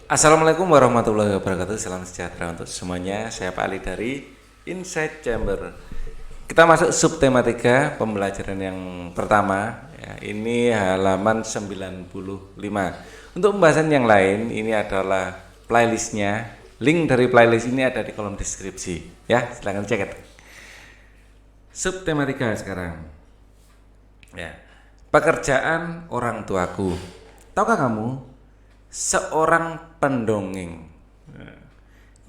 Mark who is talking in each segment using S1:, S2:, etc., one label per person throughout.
S1: Assalamualaikum warahmatullahi wabarakatuh. Salam sejahtera untuk semuanya. Saya Pak Ali dari Inside Chamber. Kita masuk subtematika pembelajaran yang pertama ya, ini halaman 95. Untuk pembahasan yang lain, ini adalah playlistnya. Link dari playlist ini ada di kolom deskripsi ya, silahkan cek. Subtematika sekarang ya, pekerjaan orang tuaku. Tahukah kamu seorang pendongeng?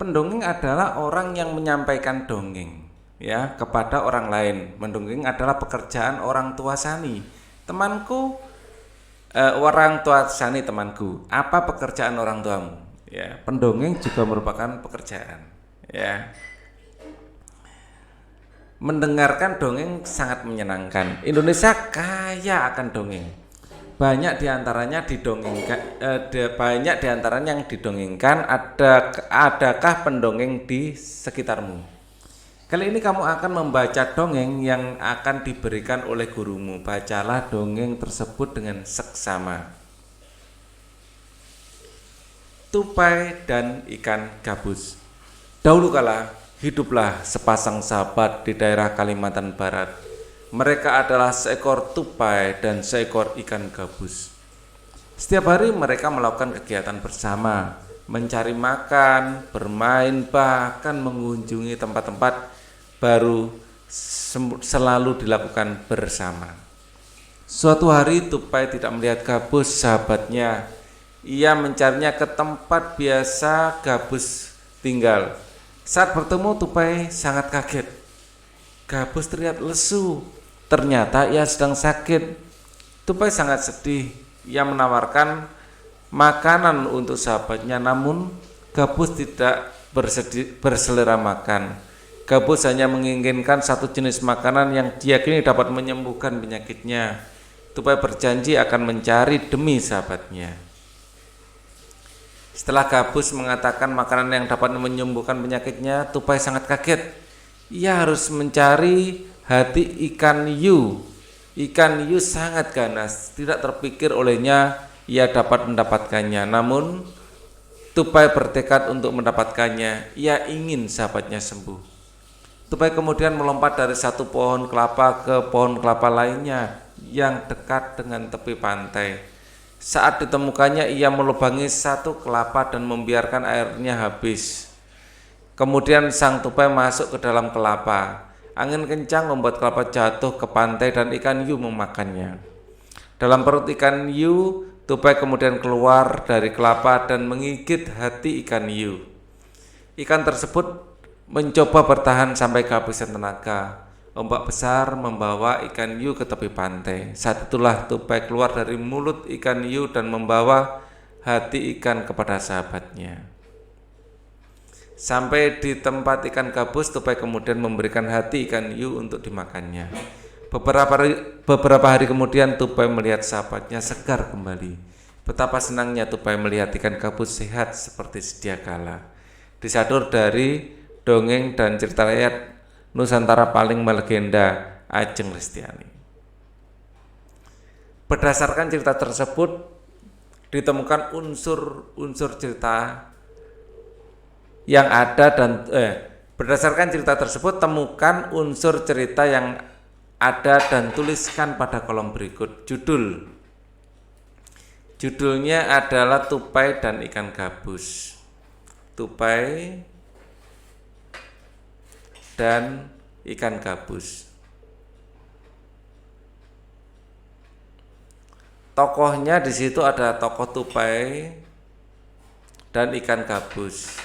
S1: Pendongeng adalah orang yang menyampaikan dongeng ya kepada orang lain. Mendongeng adalah pekerjaan orang tua Sani. Temanku, orang tua Sani temanku. Apa pekerjaan orang tuamu? Ya, pendongeng juga merupakan pekerjaan. Ya, mendengarkan dongeng sangat menyenangkan. Indonesia kaya akan dongeng. Banyak diantaranya didongengkan, banyak diantaranya yang didongengkan. Adakah pendongeng di sekitarmu? Kali ini kamu akan membaca dongeng yang akan diberikan oleh gurumu. Bacalah dongeng tersebut dengan seksama. Tupai dan ikan gabus. Dahulu kala hiduplah sepasang sahabat di daerah Kalimantan Barat. Mereka adalah seekor tupai dan seekor ikan gabus. Setiap hari mereka melakukan kegiatan bersama, mencari makan, bermain, bahkan mengunjungi tempat-tempat baru selalu dilakukan bersama. Suatu hari tupai tidak melihat gabus sahabatnya. Ia mencarinya ke tempat biasa gabus tinggal. Saat bertemu, tupai sangat kaget. Gabus terlihat lesu. Ternyata ia sedang sakit. Tupai sangat sedih. Ia menawarkan makanan untuk sahabatnya, namun gabus tidak berselera makan. Gabus hanya menginginkan satu jenis makanan yang diyakini dapat menyembuhkan penyakitnya. Tupai berjanji akan mencari demi sahabatnya. Setelah gabus mengatakan makanan yang dapat menyembuhkan penyakitnya, tupai sangat kaget. Ia harus mencari hati ikan hiu. Ikan hiu sangat ganas, tidak terpikir olehnya ia dapat mendapatkannya. Namun tupai bertekad untuk mendapatkannya. Ia ingin sahabatnya sembuh. Tupai kemudian melompat dari satu pohon kelapa ke pohon kelapa lainnya yang dekat dengan tepi pantai. Saat ditemukannya, ia melubangi satu kelapa dan membiarkan airnya habis. Kemudian sang tupai masuk ke dalam kelapa. Angin kencang membuat kelapa jatuh ke pantai dan ikan hiu memakannya. Dalam perut ikan hiu, tupai kemudian keluar dari kelapa dan menggigit hati ikan hiu. Ikan tersebut mencoba bertahan sampai kehabisan tenaga. Ombak besar membawa ikan hiu ke tepi pantai. Saat itulah tupai keluar dari mulut ikan hiu dan membawa hati ikan kepada sahabatnya. Sampai di tempat ikan gabus, tupai kemudian memberikan hati ikan hiu untuk dimakannya. Beberapa hari kemudian, tupai melihat sahabatnya segar kembali. Betapa senangnya tupai melihat ikan gabus sehat seperti sedia kala. Disadur dari dongeng dan cerita rakyat Nusantara paling melegenda, Ajeng Lestiani. Berdasarkan cerita tersebut, ditemukan unsur-unsur cerita yang ada dan berdasarkan cerita tersebut, temukan unsur cerita yang ada dan tuliskan pada kolom berikut. Judulnya adalah Tupai dan Ikan Gabus. Tupai dan ikan gabus. Tokohnya di situ ada tokoh tupai dan ikan gabus.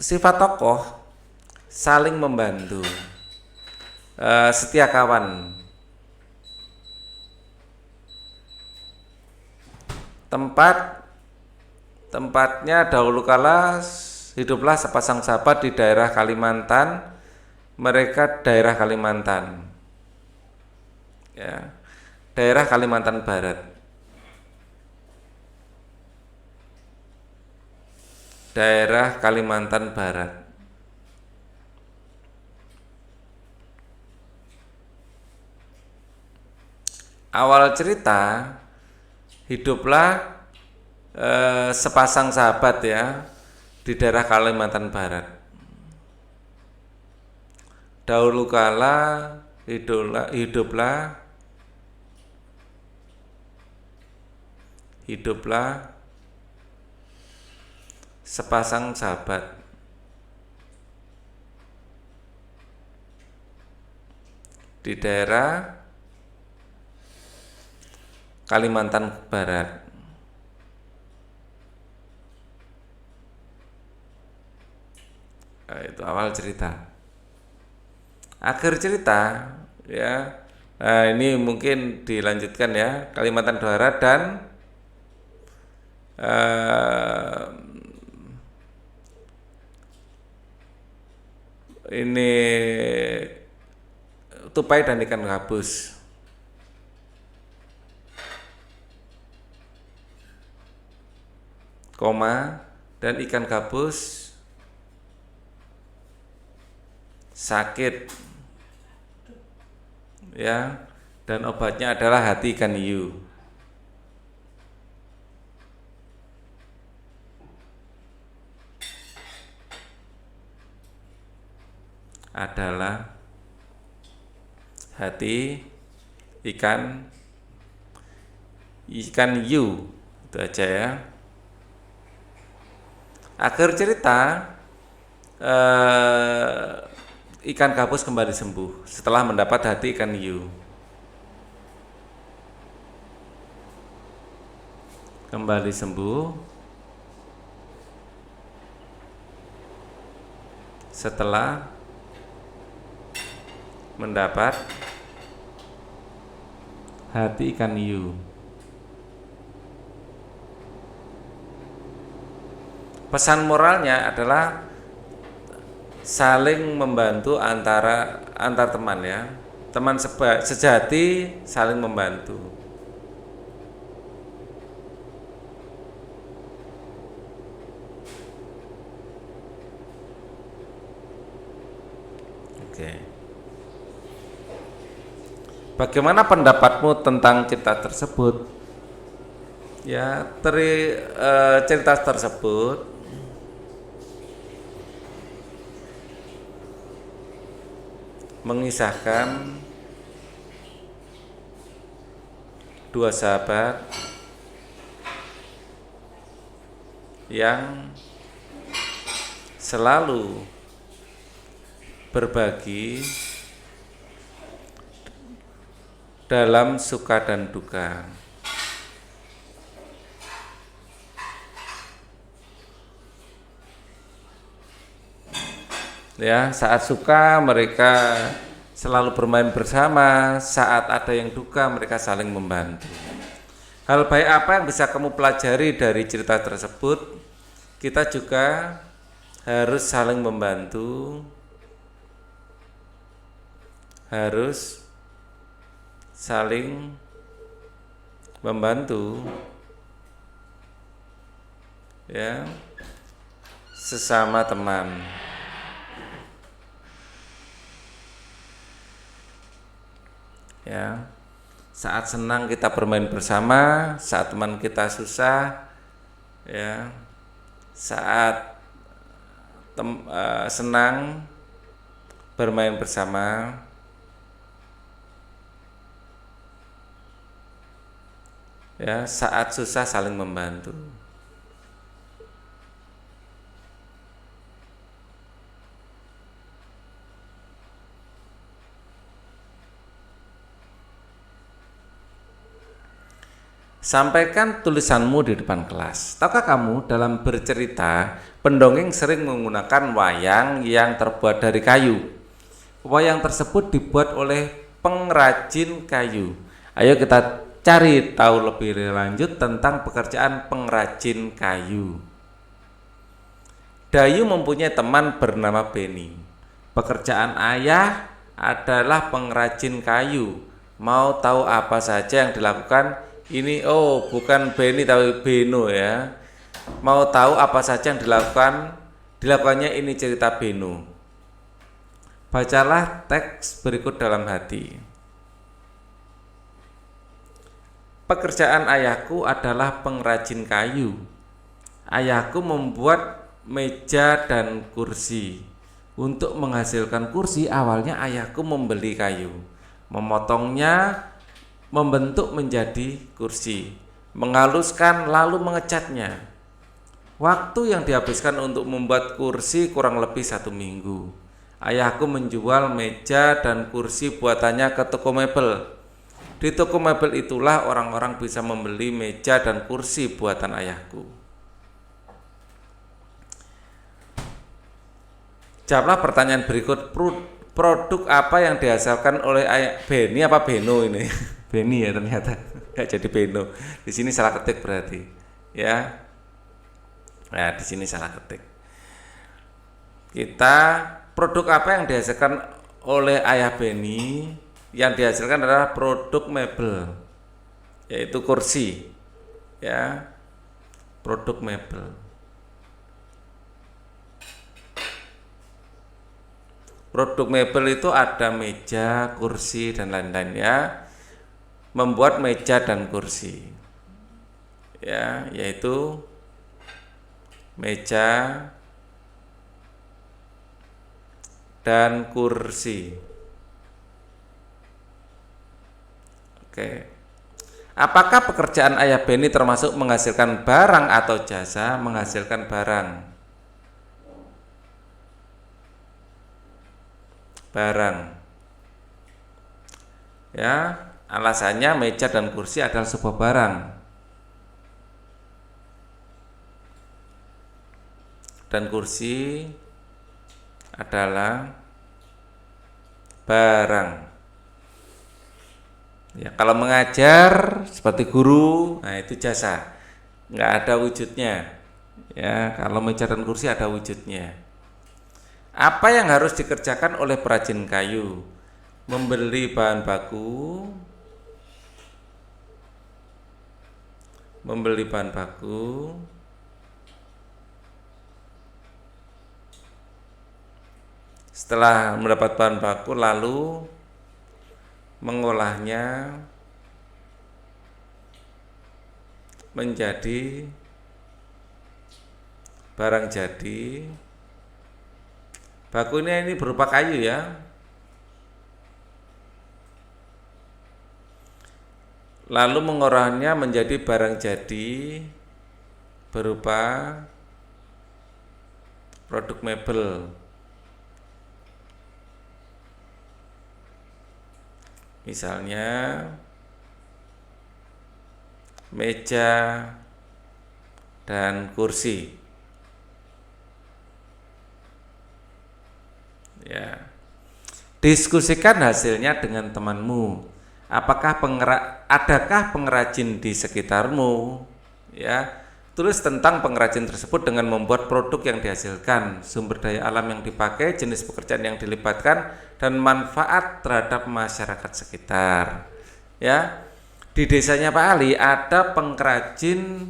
S1: Sifat tokoh saling membantu, setia kawan. Tempatnya dahulu kala hiduplah sepasang sahabat di daerah Kalimantan. Mereka daerah Kalimantan, ya, daerah Kalimantan Barat. Daerah Kalimantan Barat. Awal cerita, hiduplah sepasang sahabat ya di daerah Kalimantan Barat. Dahulu kala hiduplah sepasang sahabat di daerah Kalimantan Barat. Nah, itu awal cerita. Akhir cerita ya. Nah, ini mungkin dilanjutkan ya, Kalimantan Barat dan ini tupai dan ikan gabus. Koma, dan ikan gabus sakit ya, dan obatnya adalah hati ikan hiu. Adalah hati ikan hiu. Itu aja ya. Akhir cerita, ikan gabus kembali sembuh setelah mendapat hati ikan hiu. Kembali sembuh setelah mendapat hati ikan hiu. Pesan moralnya adalah saling membantu antar teman ya. Teman sejati saling membantu. Oke. Bagaimana pendapatmu tentang cerita tersebut? Ya, cerita tersebut mengisahkan dua sahabat yang selalu berbagi dalam suka dan duka. Ya, saat suka mereka selalu bermain bersama, saat ada yang duka mereka saling membantu. Hal baik apa yang bisa kamu pelajari dari cerita tersebut? Kita juga harus saling membantu, harus saling membantu ya, sesama teman. Ya, saat senang kita bermain bersama, saat teman kita susah, ya, saat senang bermain bersama, ya, saat susah saling membantu. Sampaikan tulisanmu di depan kelas. Tahukah kamu, dalam bercerita, pendongeng sering menggunakan wayang yang terbuat dari kayu. Wayang tersebut dibuat oleh pengrajin kayu. Ayo kita cari tahu lebih lanjut tentang pekerjaan pengrajin kayu. Dayu mempunyai teman bernama Beni. Pekerjaan ayah adalah pengrajin kayu. Mau tahu apa saja yang dilakukan? Ini bukan Beni tapi Beno ya. Mau tahu apa saja yang dilakukannya, ini cerita Beno. Bacalah teks berikut dalam hati. Pekerjaan ayahku adalah pengrajin kayu. Ayahku membuat meja dan kursi. Untuk menghasilkan kursi, awalnya ayahku membeli kayu, memotongnya, membentuk menjadi kursi, menghaluskan lalu mengecatnya. Waktu yang dihabiskan untuk membuat kursi kurang lebih 1 minggu. Ayahku menjual meja dan kursi buatannya ke toko mebel. Di toko mebel itulah orang-orang bisa membeli meja dan kursi buatan ayahku. Jawablah pertanyaan berikut. Produk apa yang dihasilkan oleh ayah Beni apa Beno ini? Beni ya ternyata. Nggak jadi Beno. Di sini salah ketik berarti. Ya. Nah, di sini salah ketik. Produk apa yang dihasilkan oleh ayah Beni? Yang dihasilkan adalah produk mebel, yaitu kursi, ya, produk mebel. Produk mebel itu ada meja, kursi, dan lain-lain, ya. Membuat meja dan kursi, ya, yaitu meja dan kursi. Oke. Apakah pekerjaan ayah Beni termasuk menghasilkan barang atau jasa? Menghasilkan barang. Barang. Ya, alasannya meja dan kursi adalah sebuah barang. Dan kursi adalah barang. Ya, kalau mengajar seperti guru, nah itu jasa, nggak ada wujudnya. Ya, kalau meja dan kursi ada wujudnya. Apa yang harus dikerjakan oleh perajin kayu? Membeli bahan baku, setelah mendapat bahan baku lalu mengolahnya menjadi barang jadi. Bakunya ini berupa kayu, ya. Lalu mengolahnya menjadi barang jadi berupa produk mebel. Misalnya meja dan kursi. Ya. Diskusikan hasilnya dengan temanmu. Adakah pengrajin di sekitarmu? Ya. Tulis tentang pengrajin tersebut dengan membuat produk yang dihasilkan, sumber daya alam yang dipakai, jenis pekerjaan yang dilibatkan, dan manfaat terhadap masyarakat sekitar. Ya, di desanya Pak Ali ada pengrajin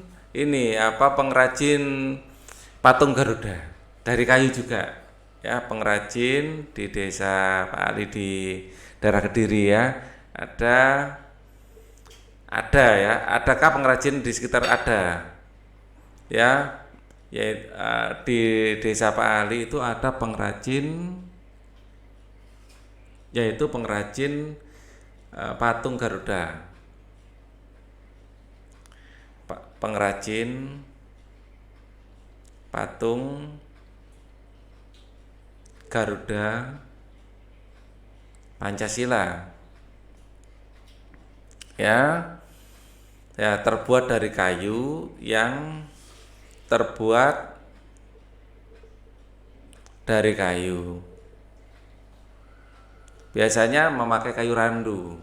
S1: pengrajin patung Garuda dari kayu juga. Ya, pengrajin di desa Pak Ali di daerah Kediri, ya. Ada ya. Adakah pengrajin di sekitar ada? Ya, di desa Pak Ali itu ada pengrajin, yaitu pengrajin patung Garuda. Pengrajin patung Garuda Pancasila. Ya, terbuat dari kayu yang terbuat dari kayu. Biasanya memakai kayu randu.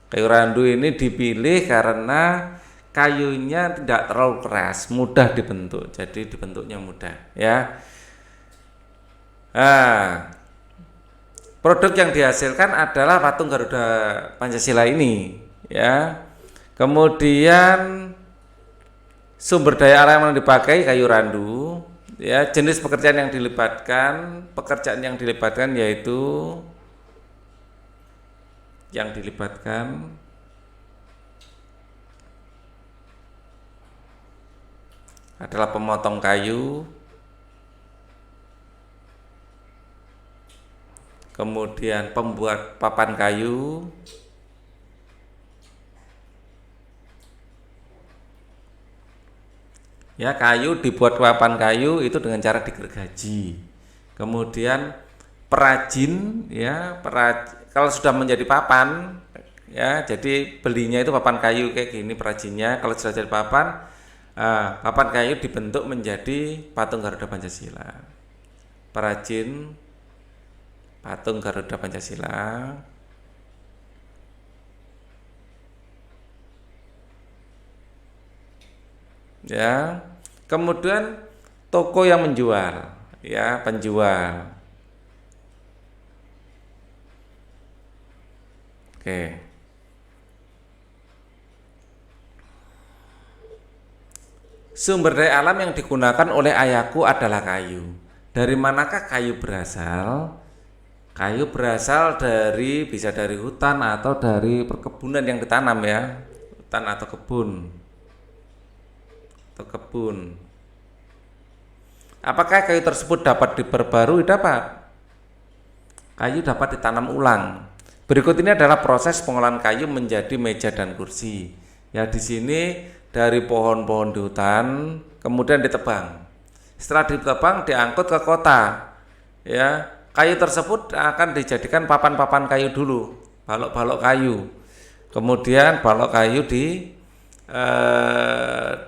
S1: Kayu randu ini dipilih karena kayunya tidak terlalu keras, mudah dibentuk. Jadi dibentuknya mudah, ya. Nah, produk yang dihasilkan adalah patung Garuda Pancasila ini, ya. Kemudian sumber daya alam yang dipakai kayu randu, ya. Jenis pekerjaan yang dilibatkan yaitu adalah pemotong kayu, kemudian pembuat papan kayu, ya, kayu dibuat papan kayu itu dengan cara digergaji. Kemudian perajin, ya, kalau sudah menjadi papan, ya, jadi belinya itu papan kayu kayak gini perajinnya. Kalau sudah jadi papan, papan kayu dibentuk menjadi patung Garuda Pancasila. Perajin patung Garuda Pancasila. Ya, kemudian toko yang menjual, ya, penjual. Oke. Sumber daya alam yang digunakan oleh ayahku adalah kayu. Dari manakah kayu berasal? Kayu berasal dari, bisa dari hutan atau dari perkebunan yang ditanam, ya, hutan atau kebun. Apakah kayu tersebut dapat diperbarui? Dapat. Kayu dapat ditanam ulang. Berikut ini adalah proses pengolahan kayu menjadi meja dan kursi. Ya, di sini dari pohon-pohon di hutan kemudian ditebang. Setelah ditebang diangkut ke kota. Ya, kayu tersebut akan dijadikan papan-papan kayu dulu, balok-balok kayu. Kemudian balok kayu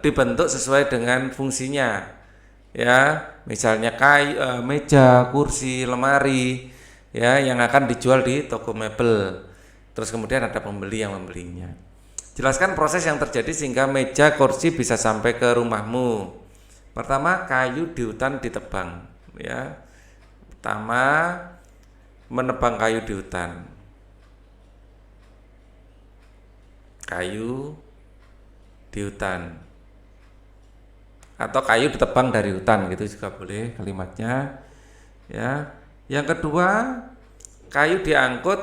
S1: dibentuk sesuai dengan fungsinya, ya, misalnya kayu, meja, kursi, lemari, ya, yang akan dijual di toko mebel. Terus kemudian ada pembeli yang membelinya. Jelaskan proses yang terjadi sehingga meja, kursi bisa sampai ke rumahmu. Pertama, kayu di hutan ditebang, ya. Pertama, menebang kayu di hutan. Kayu di hutan atau kayu ditebang dari hutan, gitu juga boleh kalimatnya, ya. Yang kedua, kayu diangkut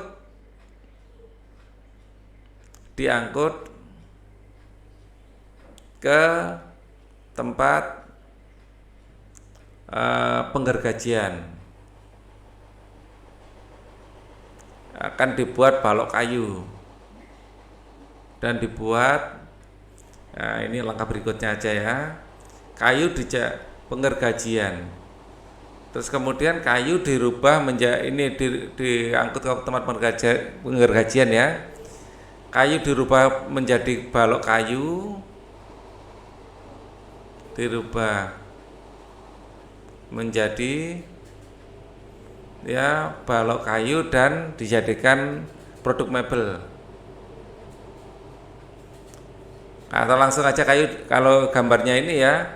S1: ke tempat penggergajian, akan dibuat balok kayu dan dibuat. Nah, ini langkah berikutnya aja, ya. Kayu penggergajian. Terus kemudian kayu dirubah menjadi diangkut ke tempat penggergajian, ya. Kayu dirubah menjadi balok kayu. Dirubah menjadi, ya, balok kayu dan dijadikan produk mebel. Atau langsung aja kayu kalau gambarnya ini, ya,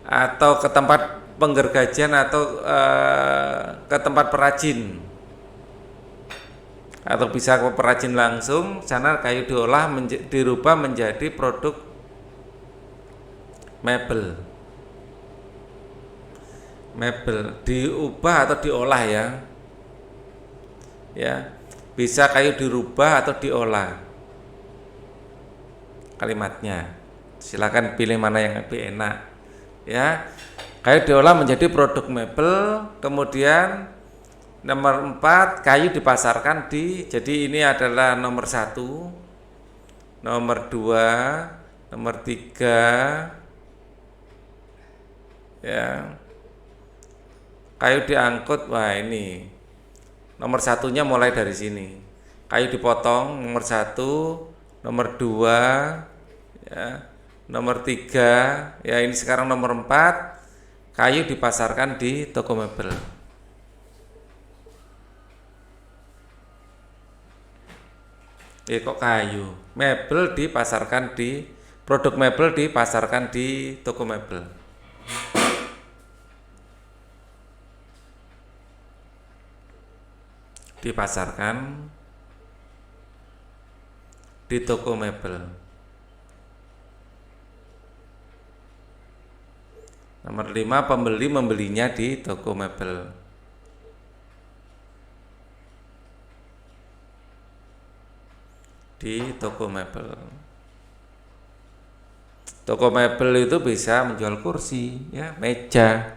S1: atau ke tempat penggergajian atau ke tempat perajin, atau bisa ke perajin langsung. Sana kayu diolah dirubah menjadi produk mebel. Diubah atau diolah, ya. Ya, bisa kayu dirubah atau diolah. Kalimatnya silakan pilih mana yang lebih enak, ya. Kayu diolah menjadi produk mebel. Kemudian nomor 4, kayu dipasarkan jadi ini adalah nomor 1, nomor 2, nomor 3, ya. Kayu diangkut, wah, ini nomor 1-nya mulai dari sini. Kayu dipotong nomor 1, nomor 2, ya, nomor 3, ya, ini sekarang nomor 4, kayu dipasarkan di toko mebel. Kok kayu? Mebel dipasarkan produk mebel dipasarkan di toko mebel. Dipasarkan di toko mebel. Nomor 5, pembeli membelinya di toko mebel. Di toko mebel. Toko mebel itu bisa menjual kursi, ya, meja,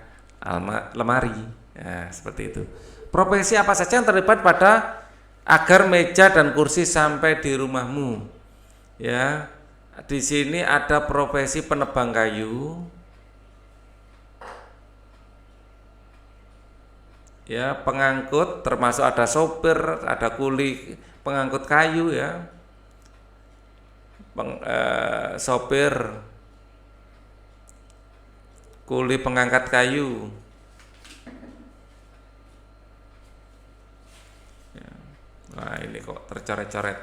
S1: lemari, ya, seperti itu. Profesi apa saja yang terlibat pada agar meja dan kursi sampai di rumahmu? Ya, di sini ada profesi penebang kayu, ya, pengangkut, termasuk ada sopir, ada kuli pengangkut kayu, ya, sopir, kuli pengangkat kayu. Ya. Nah, ini kok tercoret-coret.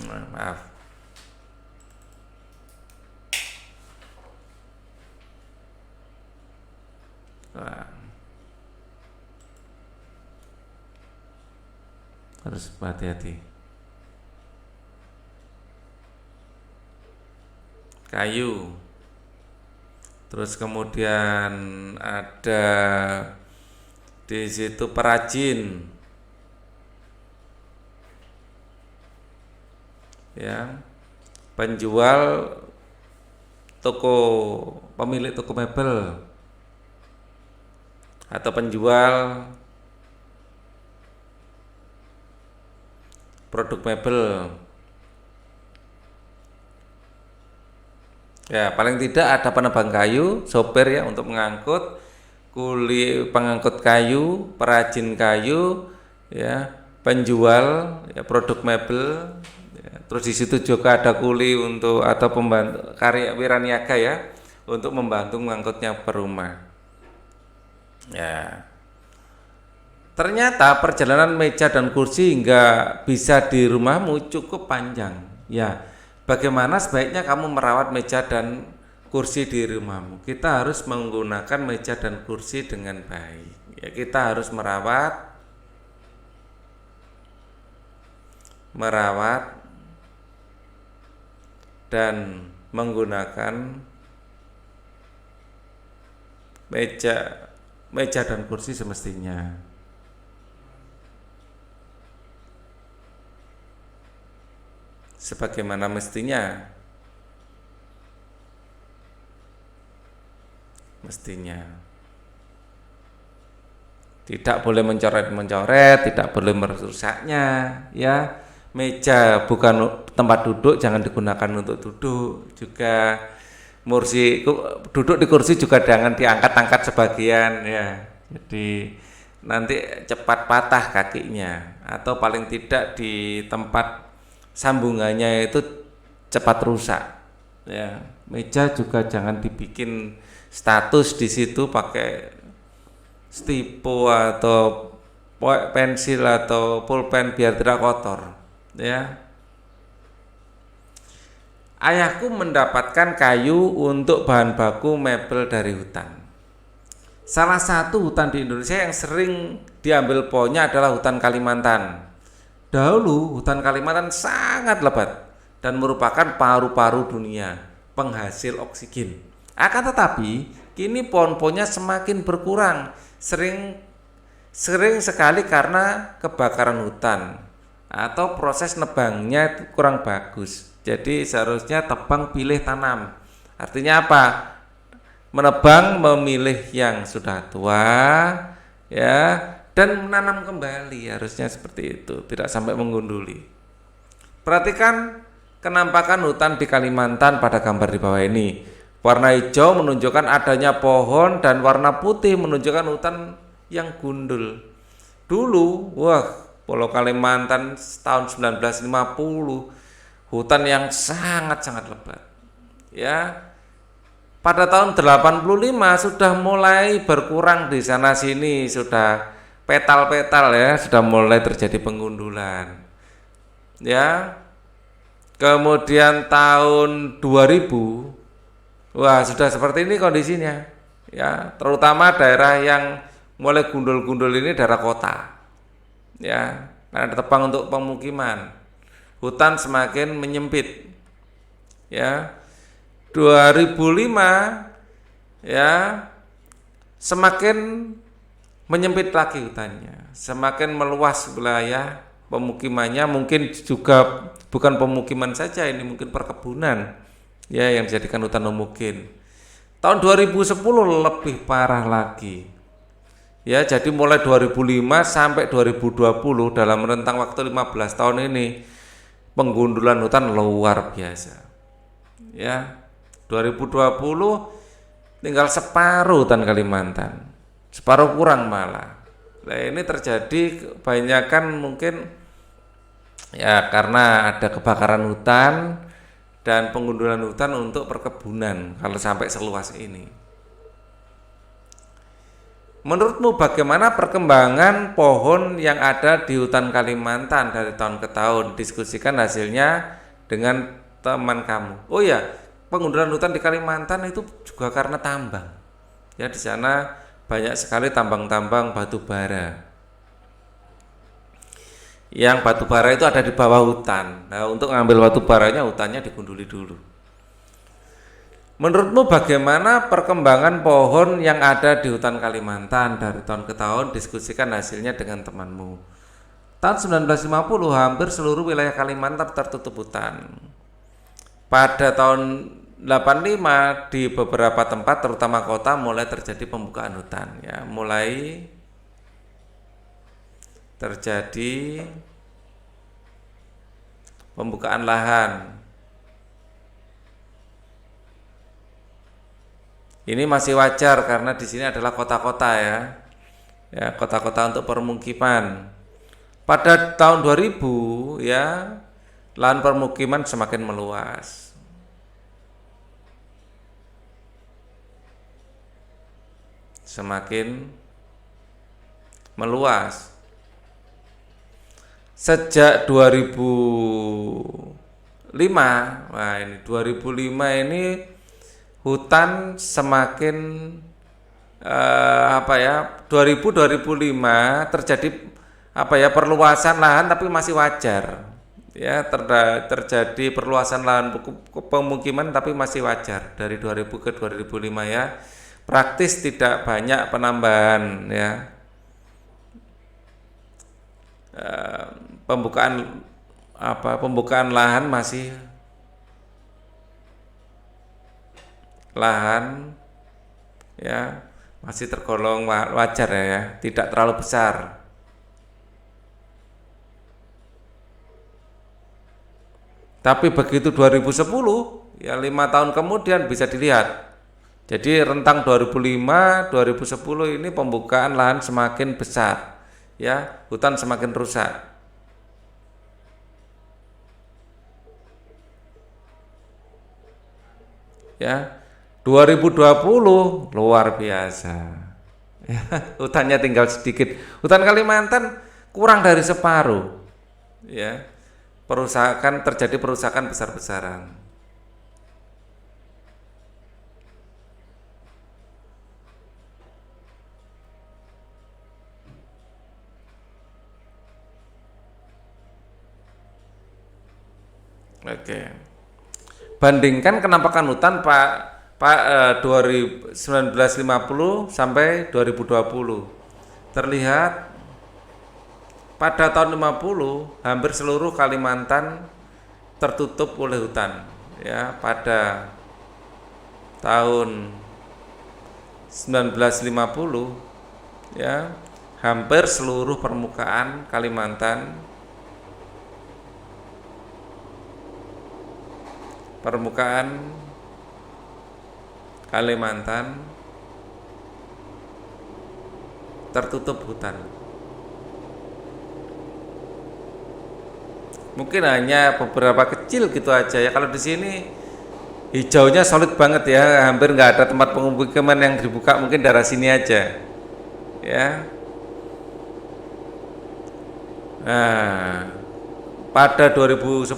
S1: Nah, maaf. Nah, harus hati-hati. Kayu. Terus kemudian ada di situ perajin, ya, penjual, toko, pemilik toko mebel, atau penjual produk mebel. Ya, paling tidak ada penebang kayu, sopir, ya, untuk mengangkut, kuli pengangkut kayu, perajin kayu, ya, penjual, ya, produk mebel, ya. Terus di situ juga ada kuli untuk atau pembantu karya wiraniaga, ya, untuk membantu mengangkutnya ke rumah. Ya. Ternyata perjalanan meja dan kursi hingga bisa di rumahmu cukup panjang. Ya, bagaimana sebaiknya kamu merawat meja dan kursi di rumahmu? Kita harus menggunakan meja dan kursi dengan baik. Ya, kita harus merawat dan menggunakan meja dan kursi semestinya. Sebagaimana mestinya. Tidak boleh mencoret-mencoret, tidak boleh merusaknya, ya. Meja bukan tempat duduk, jangan digunakan untuk duduk. Juga duduk di kursi juga jangan diangkat-angkat sebagian, ya. Jadi nanti cepat patah kakinya, atau paling tidak di tempat sambungannya itu cepat rusak, ya. Meja juga jangan dibikin status di situ pakai stipo atau pensil atau pulpen biar tidak kotor, ya. Ayahku mendapatkan kayu untuk bahan baku mebel dari hutan. Salah satu hutan di Indonesia yang sering diambil pohonnya adalah hutan Kalimantan. Dahulu hutan Kalimantan sangat lebat dan merupakan paru-paru dunia, penghasil oksigen. Akan tetapi kini pohon-pohonnya semakin berkurang, sering sekali karena kebakaran hutan atau proses nebangnya kurang bagus. Jadi seharusnya tebang pilih tanam. Artinya apa? Menebang memilih yang sudah tua, ya, dan menanam kembali, harusnya seperti itu, tidak sampai menggunduli. Perhatikan kenampakan hutan di Kalimantan pada gambar di bawah ini. Warna hijau menunjukkan adanya pohon dan warna putih menunjukkan hutan yang gundul. Dulu, Pulau Kalimantan tahun 1950, hutan yang sangat-sangat lebat. Ya. Pada tahun 85 sudah mulai berkurang di sana sini, sudah petal-petal, ya, sudah mulai terjadi pengundulan. Ya. Kemudian tahun 2000, sudah seperti ini kondisinya. Ya, terutama daerah yang mulai gundul-gundul ini daerah kota. Ya, karena ditebang untuk pemukiman. Hutan semakin menyempit. Ya. 2005, ya, semakin menyempit lagi hutannya, semakin meluas wilayah pemukimannya mungkin juga bukan pemukiman saja, ini mungkin perkebunan ya yang dijadikan hutan mungkin. Tahun 2010 lebih parah lagi. Ya, jadi mulai 2005 sampai 2020 dalam rentang waktu 15 tahun ini penggundulan hutan luar biasa. Ya, 2020 tinggal separuh hutan Kalimantan. Separuh kurang malah. Nah, ini terjadi kebanyakan mungkin ya karena ada kebakaran hutan dan penggundulan hutan untuk perkebunan kalau sampai seluas ini. Menurutmu bagaimana perkembangan pohon yang ada di hutan Kalimantan dari tahun ke tahun? Diskusikan hasilnya dengan teman kamu. Oh ya, penggundulan hutan di Kalimantan itu juga karena tambang. Ya, di sana banyak sekali tambang-tambang batu bara. Yang batu bara itu ada di bawah hutan. Nah, untuk ngambil batu baranya hutannya digunduli dulu. Menurutmu bagaimana perkembangan pohon yang ada di hutan Kalimantan dari tahun ke tahun? Diskusikan hasilnya dengan temanmu. Tahun 1950 hampir seluruh wilayah Kalimantan tertutup hutan. Pada tahun 85 di beberapa tempat terutama kota mulai terjadi pembukaan hutan ya, mulai terjadi pembukaan lahan. Ini masih wajar karena di sini adalah kota-kota ya. Ya, kota-kota untuk permukiman. Pada tahun 2000 ya, lahan permukiman semakin meluas. Semakin meluas. Sejak 2005, nah ini 2005 ini hutan semakin 2005 terjadi perluasan lahan tapi masih wajar ya, terjadi perluasan lahan pemukiman tapi masih wajar dari 2000 ke 2005 ya, praktis tidak banyak penambahan ya. Pembukaan lahan masih ya masih tergolong wajar ya, tidak terlalu besar. Tapi begitu 2010 ya 5 tahun kemudian bisa dilihat. Jadi rentang 2005 2010 ini pembukaan lahan semakin besar ya, hutan semakin rusak. Ya, 2020 luar biasa. Ya, hutannya tinggal sedikit. Hutan Kalimantan kurang dari separuh. Ya, terjadi perusakan besar-besaran. Oke. Bandingkan kenampakan hutan 1950 sampai 2020. Terlihat pada tahun 50 hampir seluruh Kalimantan tertutup oleh hutan. Ya, pada tahun 1950 ya, hampir seluruh permukaan Kalimantan tertutup hutan. Mungkin hanya beberapa kecil gitu aja ya. Kalau di sini hijaunya solid banget ya, hampir nggak ada tempat pemukiman yang dibuka, mungkin daerah sini aja ya. Nah, pada 2010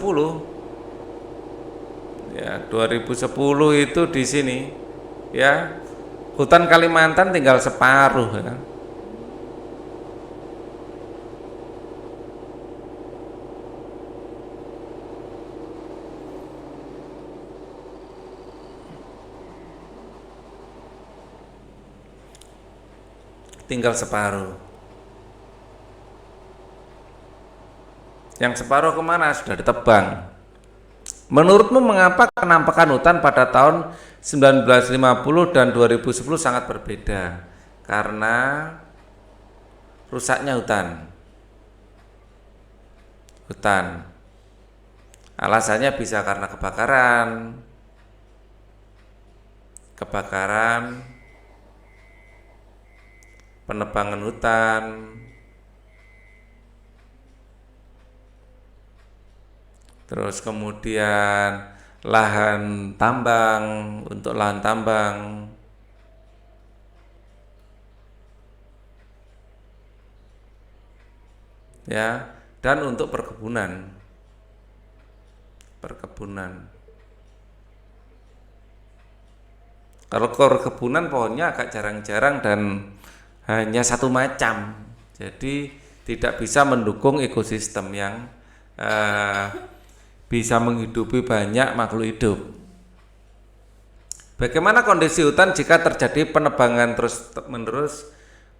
S1: ya, 2010 itu di sini ya, hutan Kalimantan tinggal separuh ya. Tinggal separuh. Yang separuh kemana? Sudah ditebang. Menurutmu mengapa penampakan hutan pada tahun 1950 dan 2010 sangat berbeda? Karena rusaknya hutan. Alasannya bisa karena kebakaran, penebangan hutan, terus kemudian lahan tambang, ya, dan untuk perkebunan. Kalau perkebunan pohonnya agak jarang-jarang dan hanya satu macam, jadi tidak bisa mendukung ekosistem yang bisa menghidupi banyak makhluk hidup. Bagaimana kondisi hutan jika terjadi penebangan terus-menerus?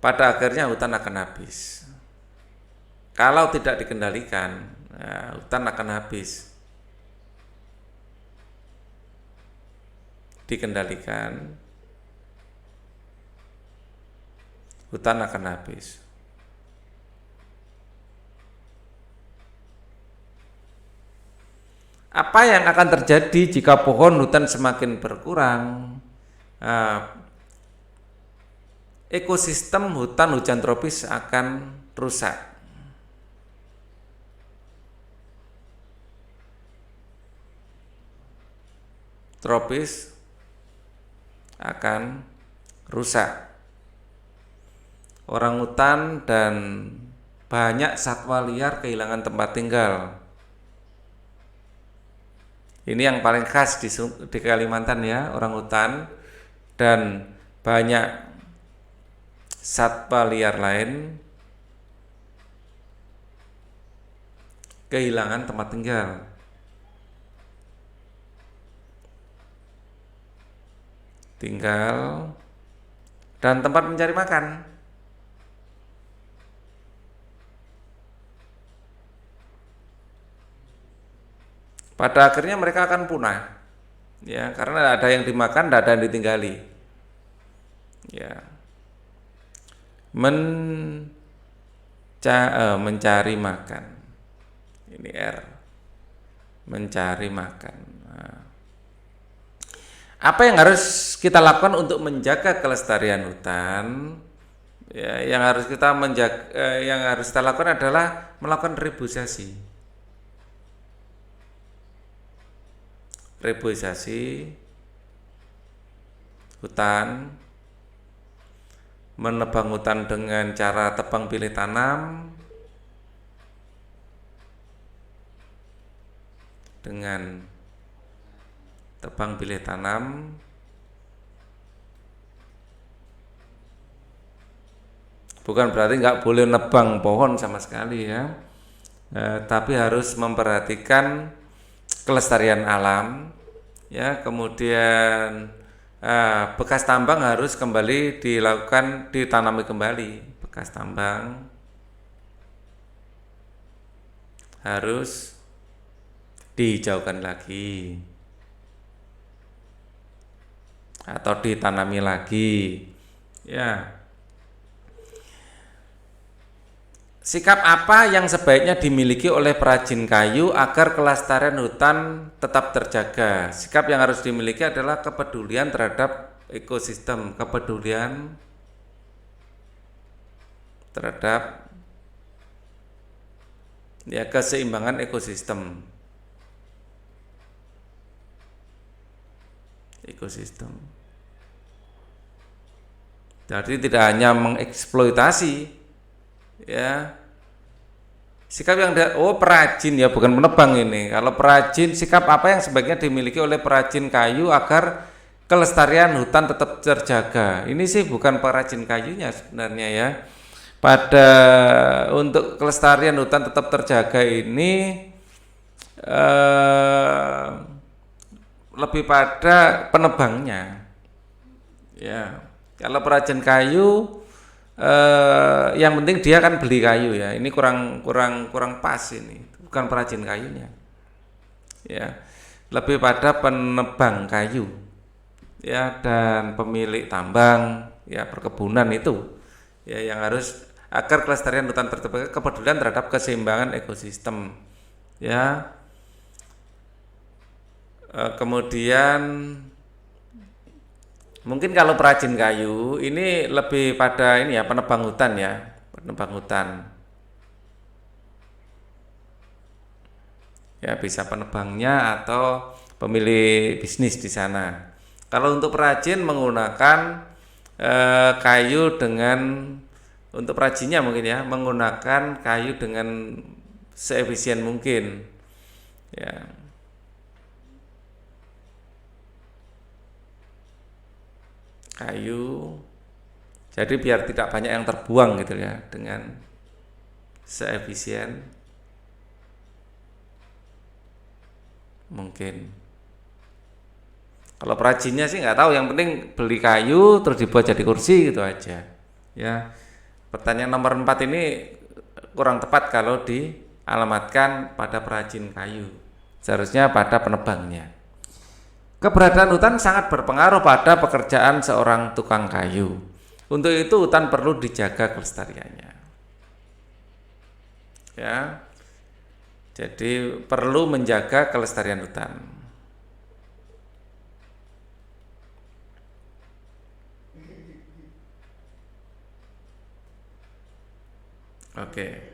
S1: Pada akhirnya hutan akan habis. Kalau tidak dikendalikan, hutan akan habis. Dikendalikan, hutan akan habis. Apa yang akan terjadi jika pohon hutan semakin berkurang? Ekosistem hutan hujan tropis akan rusak. Tropis akan rusak. Orangutan dan banyak satwa liar kehilangan tempat tinggal. Ini yang paling khas di Kalimantan ya, orangutan dan banyak satwa liar lain kehilangan tempat tinggal. Dan tempat mencari makan. Pada akhirnya mereka akan punah, ya, karena ada yang dimakan, tidak ada yang ditinggali. Ya, mencari makan. Ini R, mencari makan. Nah, apa yang harus kita lakukan untuk menjaga kelestarian hutan? Ya, yang harus kita lakukan adalah melakukan reboisasi hutan, menebang hutan dengan cara tebang pilih tanam, bukan berarti nggak boleh nebang pohon sama sekali ya, tapi harus memperhatikan kelestarian alam, ya. Kemudian bekas tambang harus kembali ditanami kembali. Bekas tambang harus dihijaukan lagi atau ditanami lagi, ya. Sikap apa yang sebaiknya dimiliki oleh perajin kayu agar kelestarian hutan tetap terjaga? Sikap yang harus dimiliki adalah kepedulian terhadap ekosistem, kepedulian terhadap keseimbangan ekosistem. Jadi tidak hanya mengeksploitasi, ya. Sikap yang perajin ya, bukan menebang ini. Kalau perajin, sikap apa yang sebaiknya dimiliki oleh perajin kayu agar kelestarian hutan tetap terjaga? Ini sih bukan perajin kayunya sebenarnya ya. Untuk kelestarian hutan tetap terjaga ini lebih pada penebangnya. Ya, kalau perajin kayu yang penting dia kan beli kayu ya. Ini kurang pas ini. bukan perajin kayunya. Ya, lebih pada penebang kayu. Ya, dan pemilik tambang, ya perkebunan itu. Ya, yang harus agar kelestarian hutan terjaga, kepedulian terhadap keseimbangan ekosistem. Ya. Kemudian mungkin kalau perajin kayu ini lebih pada ini ya, penebang hutan ya, penebang hutan. Ya, bisa penebangnya atau pemilik bisnis di sana. Kalau untuk perajin menggunakan kayu dengan, untuk perajinnya mungkin ya, menggunakan kayu dengan seefisien mungkin. Ya. Kayu, jadi biar tidak banyak yang terbuang gitu ya, dengan seefisien mungkin. Kalau perajinnya sih nggak tahu, yang penting beli kayu terus dibuat jadi kursi gitu aja ya. Pertanyaan nomor 4 ini kurang tepat kalau dialamatkan pada perajin kayu, seharusnya pada penebangnya. Keberadaan hutan sangat berpengaruh pada pekerjaan seorang tukang kayu. Untuk itu hutan perlu dijaga kelestariannya. Ya. Jadi perlu menjaga kelestarian hutan. Oke.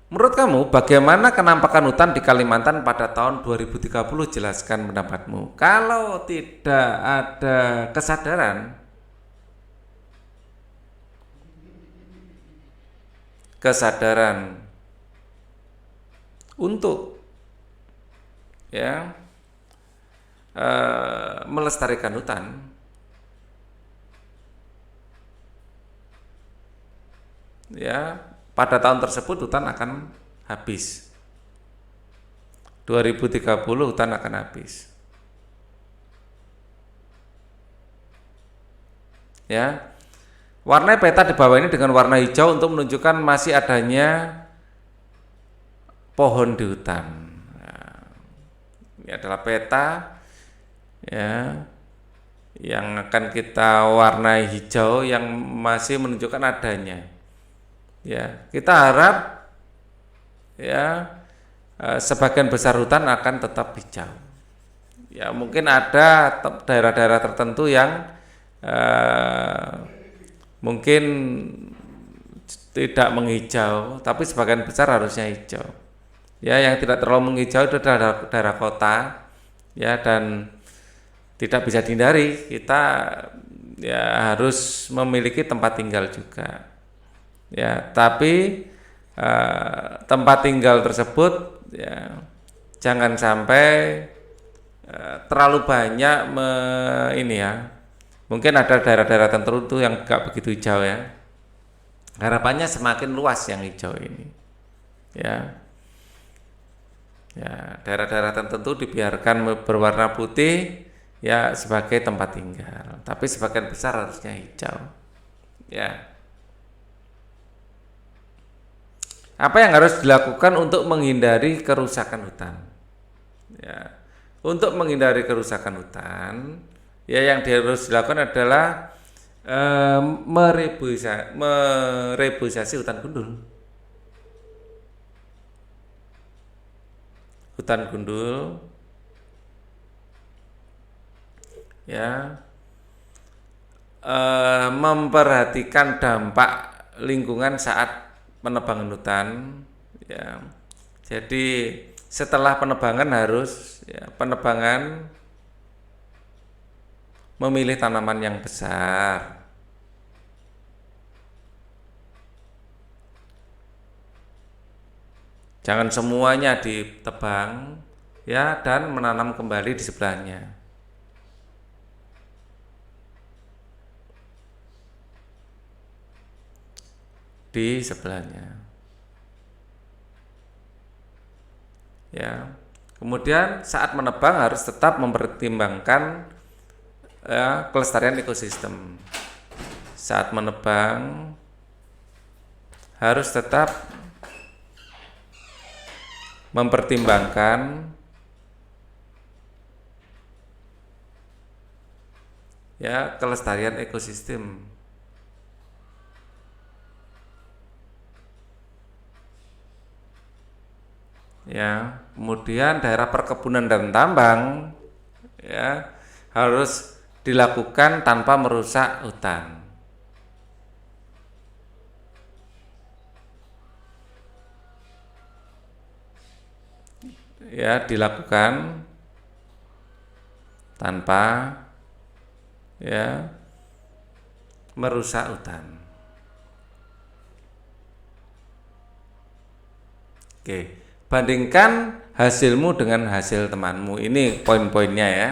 S1: Menurut kamu, bagaimana kenampakan hutan di Kalimantan pada tahun 2030? Jelaskan pendapatmu. Kalau tidak ada kesadaran untuk ya melestarikan hutan, ya pada tahun tersebut hutan akan habis. 2030 hutan akan habis. Ya. Warna peta di bawah ini dengan warna hijau untuk menunjukkan masih adanya pohon di hutan. Nah, ini adalah peta ya yang akan kita warnai hijau yang masih menunjukkan adanya. Ya, kita harap ya sebagian besar hutan akan tetap hijau. Ya, mungkin ada daerah-daerah tertentu yang mungkin tidak menghijau, tapi sebagian besar harusnya hijau. Ya, yang tidak terlalu menghijau itu adalah daerah kota, ya, dan tidak bisa dihindari, kita ya harus memiliki tempat tinggal juga. Ya, tapi tempat tinggal tersebut ya jangan sampai terlalu banyak ini ya. Mungkin ada daerah-daerah tertentu yang enggak begitu hijau ya. Harapannya semakin luas yang hijau ini. Ya. Ya, daerah-daerah tertentu dibiarkan berwarna putih ya sebagai tempat tinggal, tapi sebagian besar harusnya hijau. Ya. Apa yang harus dilakukan untuk menghindari kerusakan hutan? Ya, untuk menghindari kerusakan hutan, ya yang harus dilakukan adalah mereboisasi hutan gundul. Hutan gundul, ya, memperhatikan dampak lingkungan saat penebangan hutan, ya. Jadi setelah penebangan harus ya, penebangan memilih tanaman yang besar. Jangan semuanya ditebang ya dan menanam kembali di sebelahnya. Di sebelahnya. Ya. Kemudian saat menebang harus tetap mempertimbangkan ya, kelestarian ekosistem. Saat menebang harus tetap mempertimbangkan ya kelestarian ekosistem. Ya, kemudian daerah perkebunan dan tambang ya harus dilakukan tanpa merusak hutan. Ya, dilakukan tanpa ya merusak hutan. Oke, bandingkan hasilmu dengan hasil temanmu. Ini poin-poinnya ya.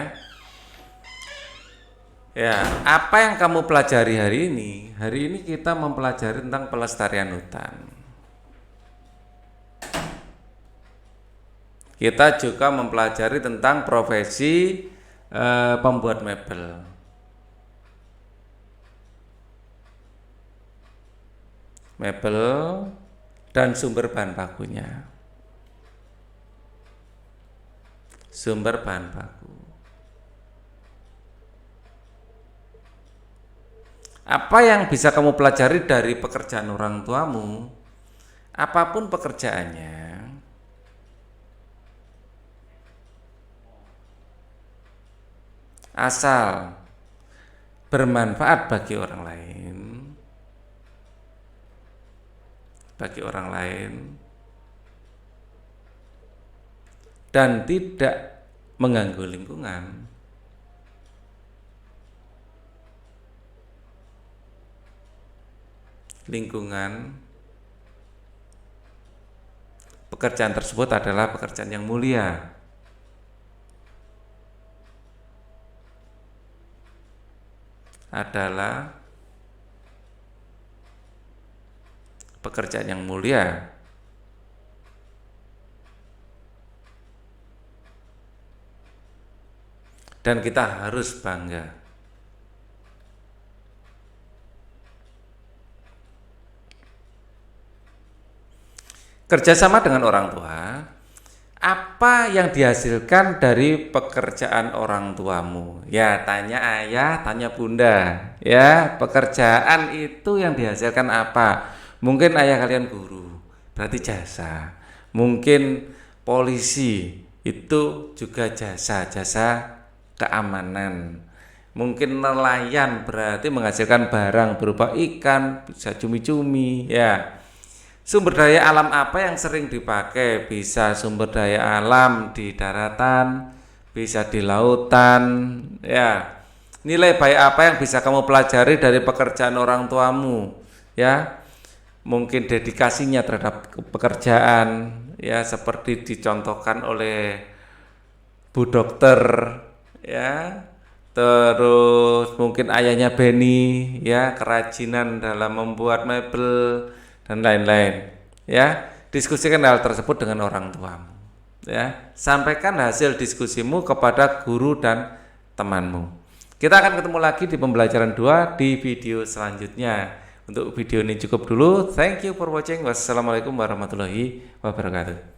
S1: Ya, apa yang kamu pelajari hari ini? Hari ini kita mempelajari tentang pelestarian hutan. Kita juga mempelajari tentang profesi pembuat mebel. Mebel dan sumber bahan bakunya. Sumber bahan baku. Apa yang bisa kamu pelajari dari pekerjaan orang tuamu? Apapun pekerjaannya, asal bermanfaat bagi orang lain, dan tidak mengganggu lingkungan, pekerjaan tersebut adalah pekerjaan yang mulia. Adalah pekerjaan yang mulia. Dan kita harus bangga. Kerjasama dengan orang tua, apa yang dihasilkan dari pekerjaan orang tuamu? Ya, tanya ayah, tanya bunda. Ya, pekerjaan itu yang dihasilkan apa? Mungkin ayah kalian guru, berarti jasa. Mungkin polisi, itu juga jasa keamanan. Mungkin nelayan, berarti menghasilkan barang berupa ikan, bisa cumi-cumi, ya. Sumber daya alam apa yang sering dipakai? Bisa sumber daya alam di daratan, bisa di lautan, ya. Nilai baik apa yang bisa kamu pelajari dari pekerjaan orang tuamu? Ya, mungkin dedikasinya terhadap pekerjaan, ya, seperti dicontohkan oleh Bu Dokter, ya. Terus mungkin ayahnya Benny, ya, kerajinan dalam membuat mebel dan lain-lain, ya. Diskusikan hal tersebut dengan orang tuamu, ya. Sampaikan hasil diskusimu kepada guru dan temanmu. Kita akan ketemu lagi di pembelajaran 2 di video selanjutnya. Untuk video ini cukup dulu. Thank you for watching. Wassalamualaikum warahmatullahi wabarakatuh.